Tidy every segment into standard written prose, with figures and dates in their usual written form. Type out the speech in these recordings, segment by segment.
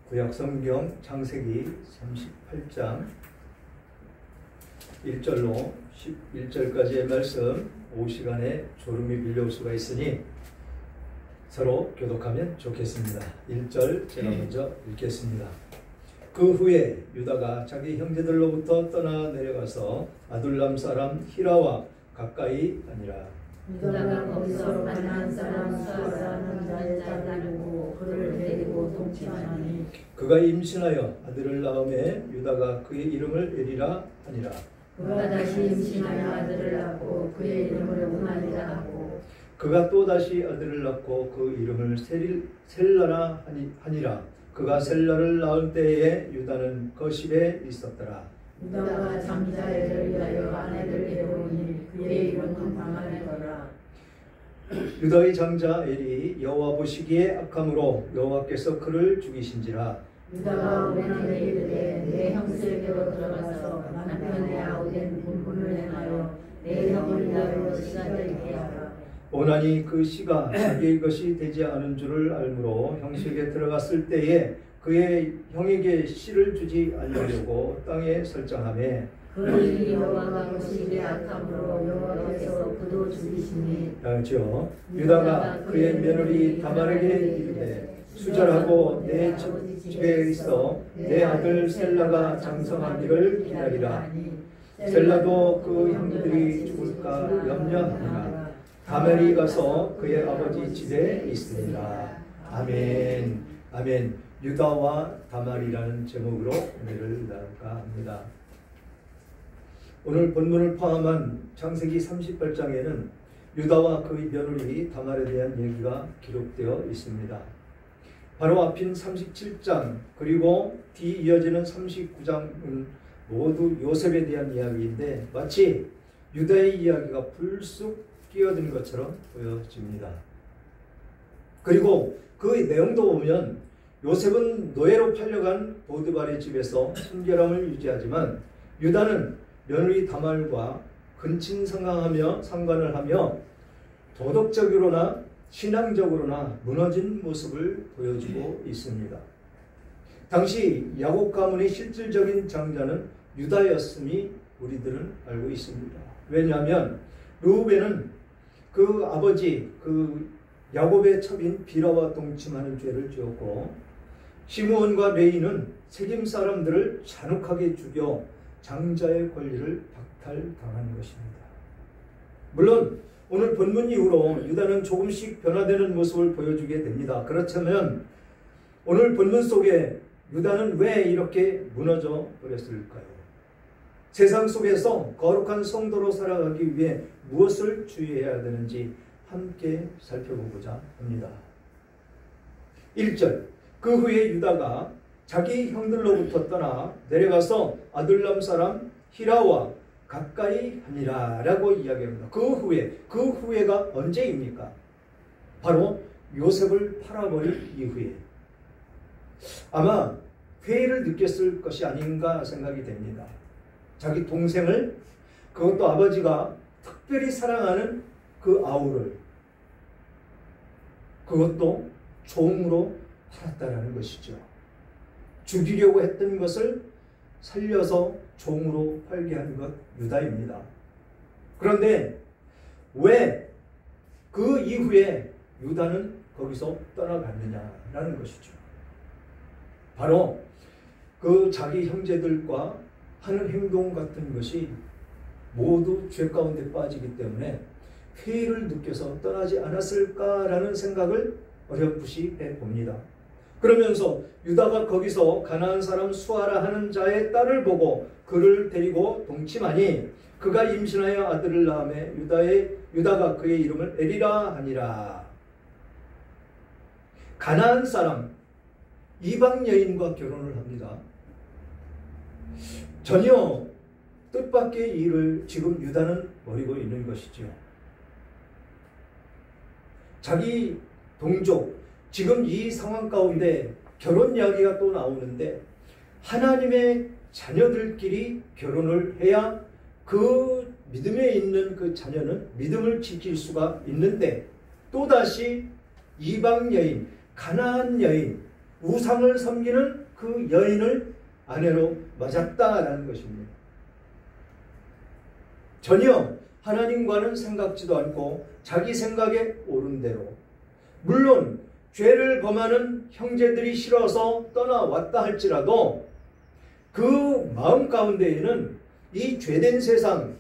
구약성경 창세기 38장 1절로 11절까지의 말씀 5시간에 졸음이 빌려올 수가 있으니 서로 교독하면 좋겠습니다. 1절 제가 먼저 읽겠습니다. 그 후에 유다가 자기 형제들로부터 떠나 내려가서 아둘람 사람 히라와 가까이 아니라 유다가 거기서 가나안 사람 수아라는 자의 딸을 보고 그를 데리고 동침하니 그가 임신하여 아들을 낳음에 유다가 그의 이름을 에리라 하니라. 그가 다시 임신하여 아들을 낳고 그의 이름을 우나니라 하고 그가 또다시 아들을 낳고 그 이름을 셀라라 하니라. 그가 셀라를 낳을 때에 유다는 거실에 있었더라. 유다가 장자애를 위하여 아내를 데려오니 그의 이름은 다말이더라. 유다의 장자 엘이 여호와 보시기에 악함으로 여호와께서 그를 죽이신지라. 유다가 오랜만에 이르되 내 형세에게로 들어가서 남편의 아우된 분분을 행하여 내 형을 위하여 씨가 되게 하라. 오나니 그 씨가 자기의 것이 되지 않은 줄을 알므로 형식에 들어갔을 때에 그의 형에게 씨를 주지 않으려고 땅에 설정하며 그러니 여호와가 보시기에 악함으로 여호와께서 그도 죽이시니 유다가 그의 며느리 다말에게 이르되 수절하고 내 집에 있어 내 아들 셀라가 장성하기를 기다리라. 셀라도 그 형들이 죽을까 염려하니라. 다말이 가서 그의 아버지 집에 있으니라. 아멘. 아멘. 유다와 다말이라는 제목으로 은혜를 나눌까 합니다. 오늘 본문을 포함한 창세기 38장에는 유다와 그의 며느리 다말에 대한 얘기가 기록되어 있습니다. 바로 앞인 37장 그리고 뒤 이어지는 39장은 모두 요셉에 대한 이야기인데 마치 유다의 이야기가 불쑥 끼어든 것처럼 보여집니다. 그리고 그 내용도 보면 요셉은 노예로 팔려간 보드발의 집에서 순결함을 유지하지만 유다는 며느리 다말과 근친상간을 하며 도덕적으로나 신앙적으로나 무너진 모습을 보여주고 있습니다. 당시 야곱 가문의 실질적인 장자는 유다였음이 우리들은 알고 있습니다. 왜냐하면 르우벤은 그 아버지 야곱의 첩인 비라와 동침하는 죄를 지었고 시므온과 레위는 세겜 사람들을 잔혹하게 죽여 장자의 권리를 박탈당한 것입니다. 물론 오늘 본문 이후로 유다는 조금씩 변화되는 모습을 보여주게 됩니다. 그렇다면 오늘 본문 속에 유다는 왜 이렇게 무너져 버렸을까요? 세상 속에서 거룩한 성도로 살아가기 위해 무엇을 주의해야 되는지 함께 살펴보고자 합니다. 1절 그 후에 유다가 자기 형들로부터 떠나 내려가서 아둘람 사람 히라와 가까이 하니라 라고 이야기합니다. 그 후에가 언제입니까? 바로 요셉을 팔아버린 이후에 아마 회의를 느꼈을 것이 아닌가 생각이 됩니다. 자기 동생을 그것도 아버지가 특별히 사랑하는 그 아우를 그것도 종으로 팔았다라는 것이죠. 죽이려고 했던 것을 살려서 종으로 팔게 한 것 유다입니다. 그런데 왜 그 이후에 유다는 거기서 떠나갔느냐라는 것이죠. 바로 그 자기 형제들과 하는 행동 같은 것이 모두 죄 가운데 빠지기 때문에 회의를 느껴서 떠나지 않았을까라는 생각을 어렴풋이 해봅니다. 그러면서 유다가 거기서 가나안 사람 수아라 하는 자의 딸을 보고 그를 데리고 동침하니 그가 임신하여 아들을 낳음에 유다가 그의 이름을 에리라 하니라. 가나안 사람 이방 여인과 결혼을 합니다. 전혀 뜻밖의 일을 지금 유다는 벌이고 있는 것이죠. 자기 동족 지금 이 상황 가운데 결혼 이야기가 또 나오는데 하나님의 자녀들끼리 결혼을 해야 그 믿음에 있는 그 자녀는 믿음을 지킬 수가 있는데 또다시 이방 여인, 가나안 여인 우상을 섬기는 그 여인을 아내로 맞았다라는 것입니다. 전혀 하나님과는 생각지도 않고 자기 생각에 옳은 대로, 물론 죄를 범하는 형제들이 싫어서 떠나왔다 할지라도 그 마음 가운데에는 이 죄된 세상,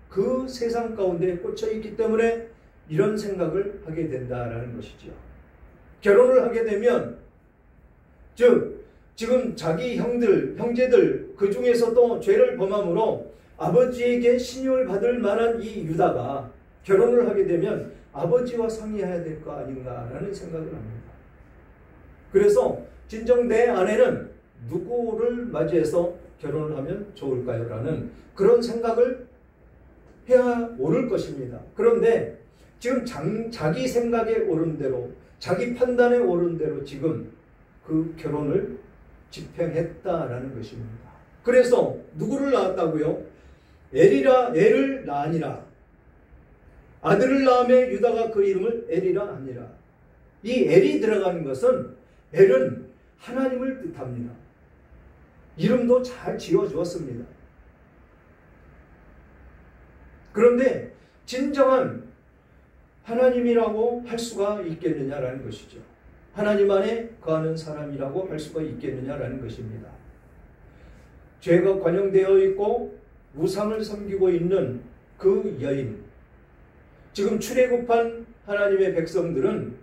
그 세상 가운데 꽂혀 있기 때문에 이런 생각을 하게 된다라는 것이죠. 결혼을 하게 되면, 즉 지금 자기 형제들 그 중에서도 죄를 범함으로 아버지에게 신용을 받을 만한 이 유다가 결혼을 하게 되면 아버지와 상의해야 될 거 아닌가라는 생각을 합니다. 그래서 진정 내 아내는 누구를 맞이해서 결혼을 하면 좋을까요? 라는 그런 생각을 해야 옳을 것입니다. 그런데 지금 자기 생각에 옳은 대로, 자기 판단에 옳은 대로 지금 그 결혼을 집행했다라는 것입니다. 그래서 누구를 낳았다고요? 애를 낳으니라. 아들을 낳음에 유다가 그 이름을 엘이라 하니라. 이 엘이 들어가는 것은, 엘은 하나님을 뜻합니다. 이름도 잘 지어주었습니다. 그런데 진정한 하나님이라고 할 수가 있겠느냐라는 것이죠. 하나님 안에 거하는 사람이라고 할 수가 있겠느냐라는 것입니다. 죄가 관영되어 있고 우상을 섬기고 있는 그 여인, 지금 출애굽한 하나님의 백성들은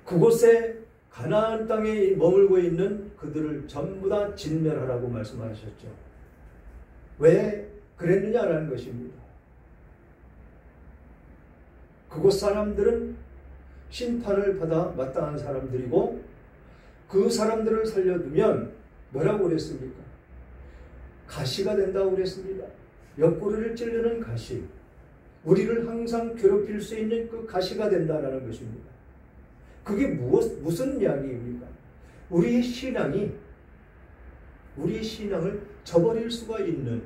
그곳에 가나안 땅에 머물고 있는 그들을 전부 다 진멸하라고 말씀하셨죠. 왜 그랬느냐라는 것입니다. 그곳 사람들은 심판을 받아 마땅한 사람들이고, 그 사람들을 살려두면 뭐라고 그랬습니까? 가시가 된다고 그랬습니다. 옆구리를 찌르는 가시, 우리를 항상 괴롭힐 수 있는 그 가시가 된다라는 것입니다. 그게 무슨 이야기입니까? 우리의 신앙을 저버릴 수가 있는,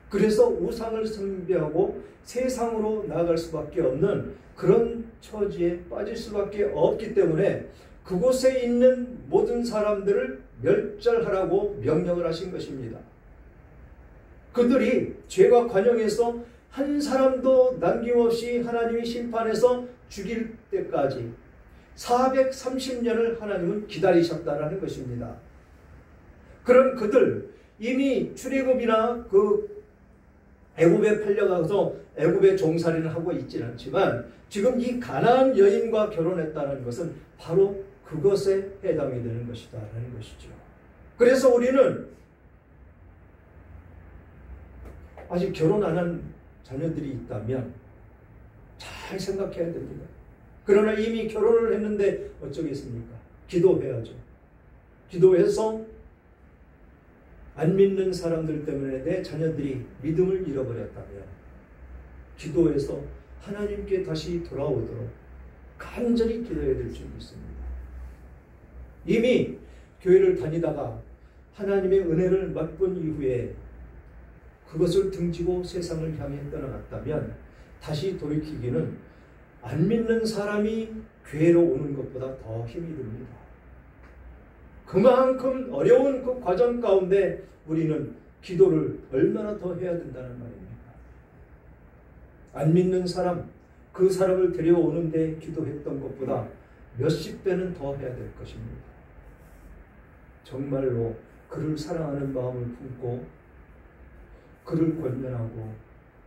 그래서 우상을 숭배하고 세상으로 나아갈 수밖에 없는 그런 처지에 빠질 수밖에 없기 때문에 그곳에 있는 모든 사람들을 멸절하라고 명령을 하신 것입니다. 그들이 죄가 관영해서 한 사람도 남김없이 하나님이 심판해서 죽일 때까지 430년을 하나님은 기다리셨다라는 것입니다. 그런 그들, 이미 출애굽이나 그 애굽에 팔려가서 애굽의 종살이를 하고 있지는 않지만 지금 이 가나안 여인과 결혼했다는 것은 바로 그것에 해당이 되는 것이다라는 것이죠. 그래서 우리는 아직 결혼 안 한 자녀들이 있다면 잘 생각해야 됩니다. 그러나 이미 결혼을 했는데 어쩌겠습니까? 기도해야죠. 기도해서 안 믿는 사람들 때문에 내 자녀들이 믿음을 잃어버렸다면 기도해서 하나님께 다시 돌아오도록 간절히 기도해야 될 줄 믿습니다. 이미 교회를 다니다가 하나님의 은혜를 맛본 이후에 그것을 등지고 세상을 향해 떠나갔다면 다시 돌이키기는 안 믿는 사람이 교회로 오는 것보다 더 힘이 듭니다. 그만큼 어려운 그 과정 가운데 우리는 기도를 얼마나 더 해야 된다는 말입니다. 안 믿는 사람, 그 사람을 데려오는데 기도했던 것보다 몇십 배는 더 해야 될 것입니다. 정말로 그를 사랑하는 마음을 품고 그를 권면하고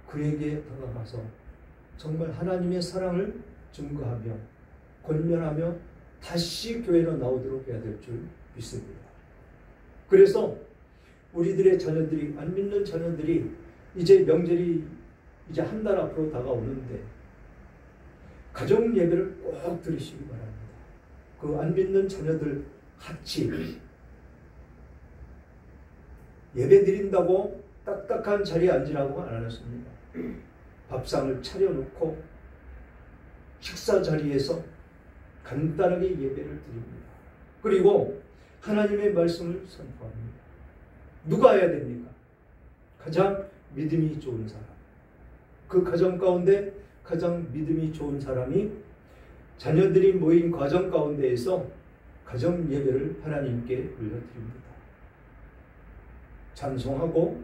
그에게 다가가서 정말 하나님의 사랑을 증거하며 권면하며 다시 교회로 나오도록 해야 될 줄 믿습니다. 그래서 우리들의 자녀들이, 안 믿는 자녀들이 이제 명절이 이제 한 달 앞으로 다가오는데 가정 예배를 꼭 드리시기 바랍니다. 그 안 믿는 자녀들 같이 예배 드린다고 딱딱한 자리에 앉으라고 안 하셨습니다. 밥상을 차려놓고 식사 자리에서 간단하게 예배를 드립니다. 그리고 하나님의 말씀을 선포합니다. 누가 해야 됩니까? 가장 믿음이 좋은 사람. 그 가정 가운데 가장 믿음이 좋은 사람이 자녀들이 모인 과정 가운데에서 가정 예배를 하나님께 올려드립니다. 찬송하고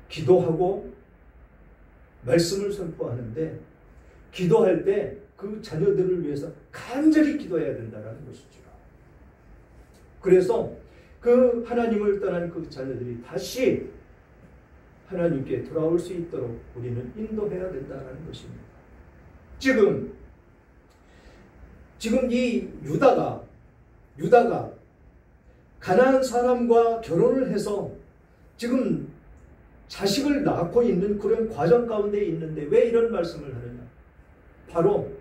기도하고 말씀을 선포하는데 기도할 때 그 자녀들을 위해서 간절히 기도해야 된다는 것이죠. 그래서 그 하나님을 떠난 그 자녀들이 다시 하나님께 돌아올 수 있도록 우리는 인도해야 된다는 것입니다. 지금 이 유다가 가나안 사람과 결혼을 해서 지금 자식을 낳고 있는 그런 과정 가운데 있는데 왜 이런 말씀을 하느냐? 바로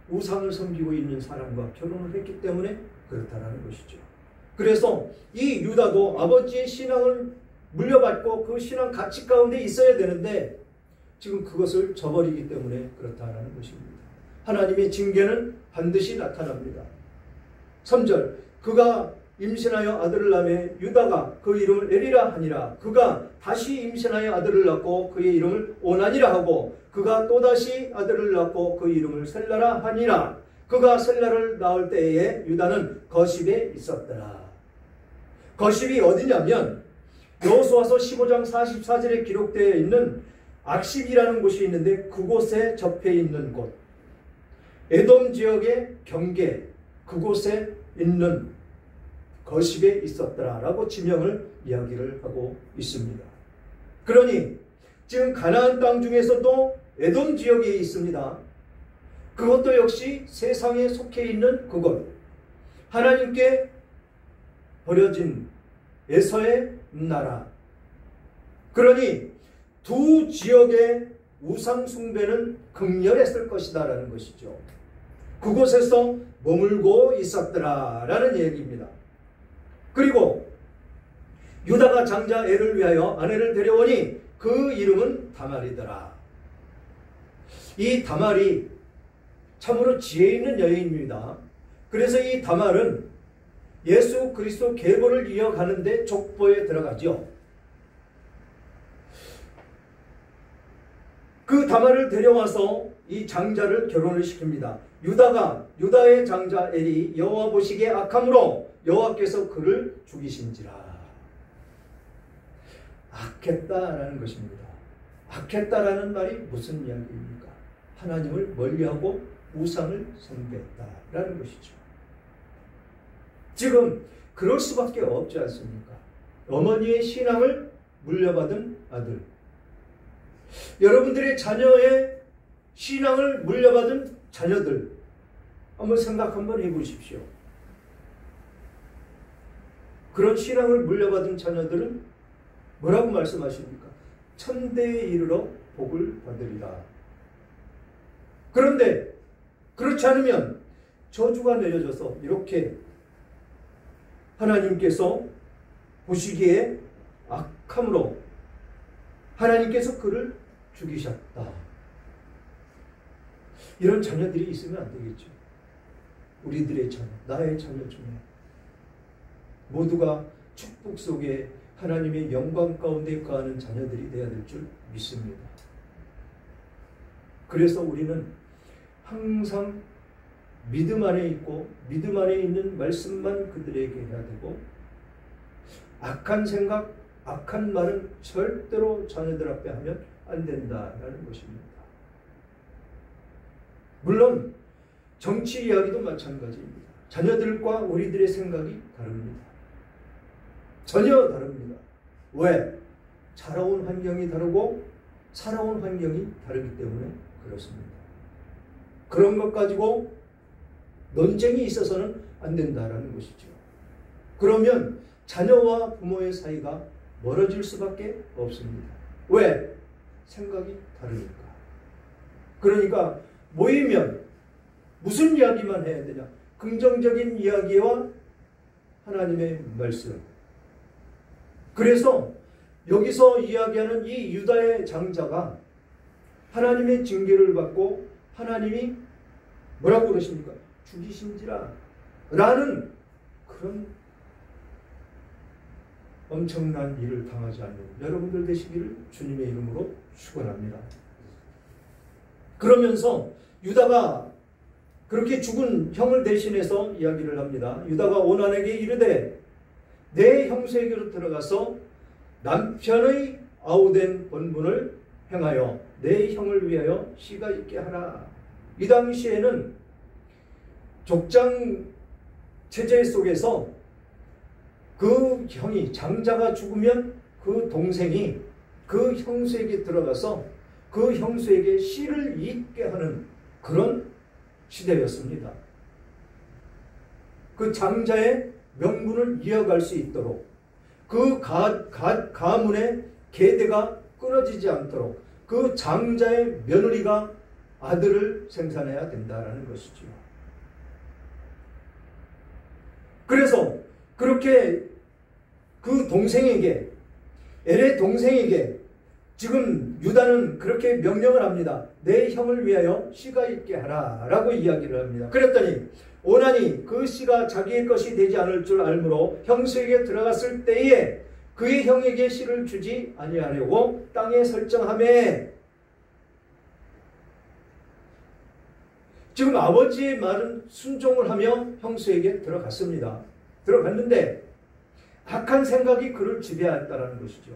우상을 섬기고 있는 사람과 결혼을 했기 때문에 그렇다는 것이죠. 그래서 이 유다도 아버지의 신앙을 물려받고 그 신앙 가치 가운데 있어야 되는데 지금 그것을 저버리기 때문에 그렇다는 것입니다. 하나님의 징계는 반드시 나타납니다. 3절 그가 임신하여 아들을 낳으며 유다가 그 이름을 에리라 하니라. 그가 다시 임신하여 아들을 낳고 그의 이름을 오난이라 하고 그가 또다시 아들을 낳고 그 이름을 셀라라 하니라. 그가 셀라를 낳을 때에 유다는 거십에 있었더라. 거십이 어디냐면 여호수아서 15장 44절에 기록되어 있는 악십이라는 곳이 있는데 그곳에 접해 있는 곳, 에돔 지역의 경계 그곳에 있는 거십에 있었더라 라고 지명을 이야기를 하고 있습니다. 그러니 지금 가나안 땅 중에서도 에돔 지역에 있습니다. 그것도 역시 세상에 속해 있는 그곳, 하나님께 버려진 에서의 나라. 그러니 두 지역의 우상 숭배는 극렬했을 것이다 라는 것이죠. 그곳에서 머물고 있었더라 라는 얘기입니다. 그리고 유다가 장자 엘을 위하여 아내를 데려오니 그 이름은 다말이더라. 이 다말이 참으로 지혜 있는 여인입니다. 그래서 이 다말은 예수 그리스도 계보를 이어가는데 족보에 들어가죠. 그 다말을 데려와서 이 장자를 결혼을 시킵니다. 유다의 장자 엘이 여호와 보시기에 악함으로 여호와께서 그를 죽이신지라. 악했다라는 것입니다. 악했다라는 말이 무슨 이야기입니까? 하나님을 멀리하고 우상을 숭배했다라는 것이죠. 지금 그럴 수밖에 없지 않습니까? 어머니의 신앙을 물려받은 아들, 여러분들의 자녀의 신앙을 물려받은 자녀들, 한번 생각 한번 해보십시오. 그런 신앙을 물려받은 자녀들은 뭐라고 말씀하십니까? 천대에 이르러 복을 받으리라. 그런데 그렇지 않으면 저주가 내려져서 이렇게 하나님께서 보시기에 악함으로 하나님께서 그를 죽이셨다. 이런 자녀들이 있으면 안 되겠죠. 우리들의 자녀, 나의 자녀 중에 모두가 축복 속에 하나님의 영광 가운데 거하는 자녀들이 되어야 될 줄 믿습니다. 그래서 우리는 항상 믿음 안에 있고 믿음 안에 있는 말씀만 그들에게 해야 되고 악한 생각, 악한 말은 절대로 자녀들 앞에 하면 안 된다라는 것입니다. 물론 정치 이야기도 마찬가지입니다. 자녀들과 우리들의 생각이 다릅니다. 전혀 다릅니다. 왜? 자라온 환경이 다르고 살아온 환경이 다르기 때문에 그렇습니다. 그런 것 가지고 논쟁이 있어서는 안 된다라는 것이죠. 그러면 자녀와 부모의 사이가 멀어질 수밖에 없습니다. 왜? 생각이 다르니까. 그러니까 모이면 무슨 이야기만 해야 되냐? 긍정적인 이야기와 하나님의 말씀. 그래서 여기서 이야기하는 이 유다의 장자가 하나님의 징계를 받고 하나님이 뭐라고 그러십니까? 죽이신지라 라는 그런 엄청난 일을 당하지 않는 여러분들 되시기를 주님의 이름으로 축원합니다. 그러면서 유다가 그렇게 죽은 형을 대신해서 이야기를 합니다. 유다가 오난에게 이르되 내 형수에게로 들어가서 남편의 아우된 본분을 행하여 내 형을 위하여 씨가 있게 하라. 이 당시에는 족장 체제 속에서 그 형이 장자가 죽으면 그 동생이 그 형수에게 들어가서 그 형수에게 씨를 잇게 하는 그런 시대였습니다. 그 장자의 명분을 이어갈 수 있도록 그 가문의 계대가 끊어지지 않도록 그 장자의 며느리가 아들을 생산해야 된다는 것이죠. 그래서 그렇게 그 동생에게, 엘의 동생에게 지금 유다는 그렇게 명령을 합니다. 내 형을 위하여 씨가 있게 하라 라고 이야기를 합니다. 그랬더니 오난이 그 씨가 자기의 것이 되지 않을 줄 알므로 형수에게 들어갔을 때에 그의 형에게 씨를 주지 아니하려고 땅에 설정하매, 지금 아버지의 말은 순종을 하며 형수에게 들어갔습니다. 들어갔는데 악한 생각이 그를 지배하였다는 것이죠.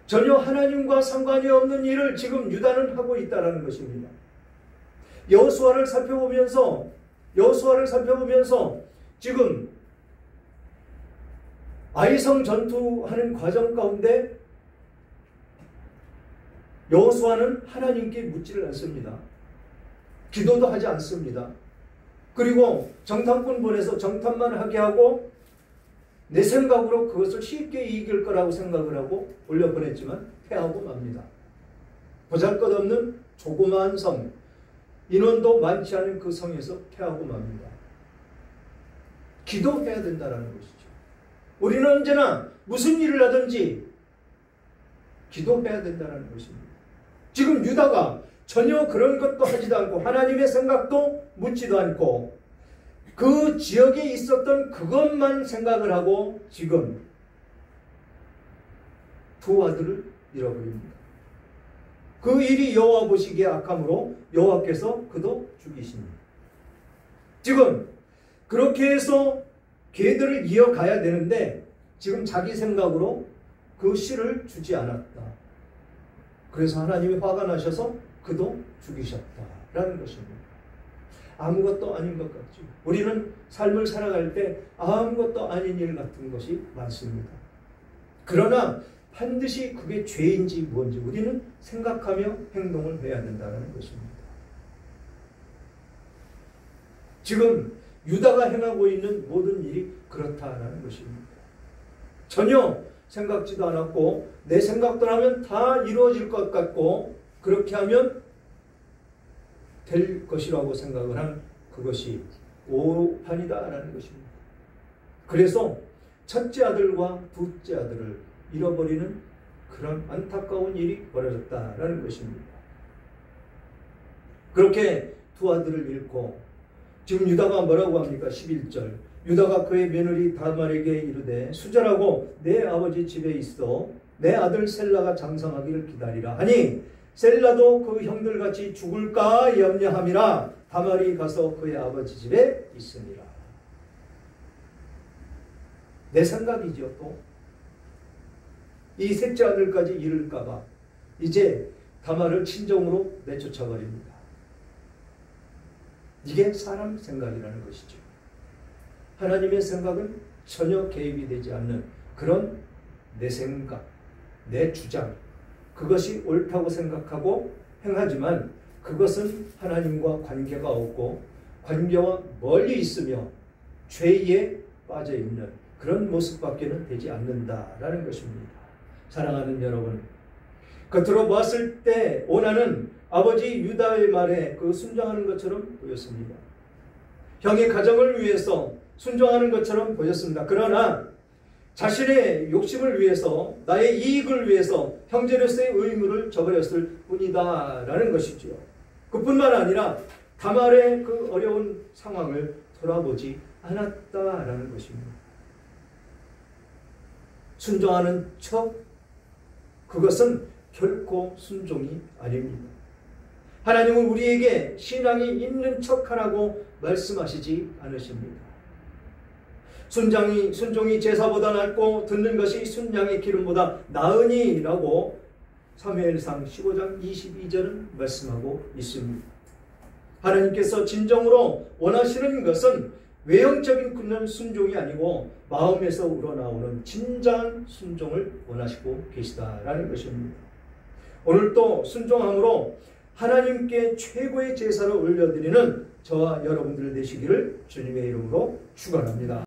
전혀 하나님과 상관이 없는 일을 지금 유다는 하고 있다는 것입니다. 여호수아를 살펴보면서 지금 아이성 전투하는 과정 가운데 여호수아는 하나님께 묻지를 않습니다. 기도도 하지 않습니다. 그리고 정탐꾼 보내서 정탐만 하게 하고 내 생각으로 그것을 쉽게 이길 거라고 생각을 하고 올려보냈지만 패하고 맙니다. 보잘것없는 조그마한 성, 인원도 많지 않은 그 성에서 패하고 맙니다. 기도해야 된다는 것이죠. 우리는 언제나 무슨 일을 하든지 기도해야 된다는 것입니다. 지금 유다가 전혀 그런 것도 하지도 않고 하나님의 생각도 묻지도 않고 그 지역에 있었던 그것만 생각을 하고 지금 두 아들을 잃어버립니다. 그 일이 여호와 보시기에 악함으로 여호와께서 그도 죽이십니다. 지금 그렇게 해서 걔들을 이어가야 되는데 지금 자기 생각으로 그 씨를 주지 않았다. 그래서 하나님이 화가 나셔서 그도 죽이셨다라는 것입니다. 아무것도 아닌 것 같죠. 우리는 삶을 살아갈 때 아무것도 아닌 일 같은 것이 많습니다. 그러나 반드시 그게 죄인지 뭔지 우리는 생각하며 행동을 해야 된다는 것입니다. 지금 유다가 행하고 있는 모든 일이 그렇다는 것입니다. 전혀 생각지도 않았고 내 생각대로 하면 다 이루어질 것 같고 그렇게 하면 될 것이라고 생각을 한 그것이 오판이다라는 것입니다. 그래서 첫째 아들과 둘째 아들을 잃어버리는 그런 안타까운 일이 벌어졌다라는 것입니다. 그렇게 두 아들을 잃고 지금 유다가 뭐라고 합니까? 11절 유다가 그의 며느리 다말에게 이르되 수절하고 내 아버지 집에 있어 내 아들 셀라가 장성하기를 기다리라 하니 셀라도 그 형들같이 죽을까 염려함이라 다말이 가서 그의 아버지 집에 있으니라. 내 생각이죠. 또 이 셋째 아들까지 잃을까봐 이제 다말을 친정으로 내쫓아버립니다. 이게 사람 생각이라는 것이죠. 하나님의 생각은 전혀 개입이 되지 않는 그런 내 생각, 내 주장, 그것이 옳다고 생각하고 행하지만 그것은 하나님과 관계가 없고 관계와 멀리 있으며 죄에 빠져있는 그런 모습밖에는 되지 않는다라는 것입니다. 사랑하는 여러분, 겉으로 보았을 때 오난은 아버지 유다의 말에 그 순종하는 것처럼 보였습니다. 형의 가정을 위해서 순종하는 것처럼 보였습니다. 그러나 자신의 욕심을 위해서 나의 이익을 위해서 형제로서의 의무를 저버렸을 뿐이다 라는 것이죠. 그뿐만 아니라 다말의 그 어려운 상황을 돌아보지 않았다라는 것입니다. 순종하는 척 그것은 결코 순종이 아닙니다. 하나님은 우리에게 신앙이 있는 척하라고 말씀하시지 않으십니다. 순종이 제사보다 낫고 듣는 것이 순양의 기름보다 나으니라고 사무엘상 15장 22절은 말씀하고 있습니다. 하나님께서 진정으로 원하시는 것은 외형적인 그런 순종이 아니고 마음에서 우러나오는 진정한 순종을 원하시고 계시다라는 것입니다. 오늘 또 순종함으로 하나님께 최고의 제사를 올려드리는 저와 여러분들 되시기를 주님의 이름으로 축원합니다.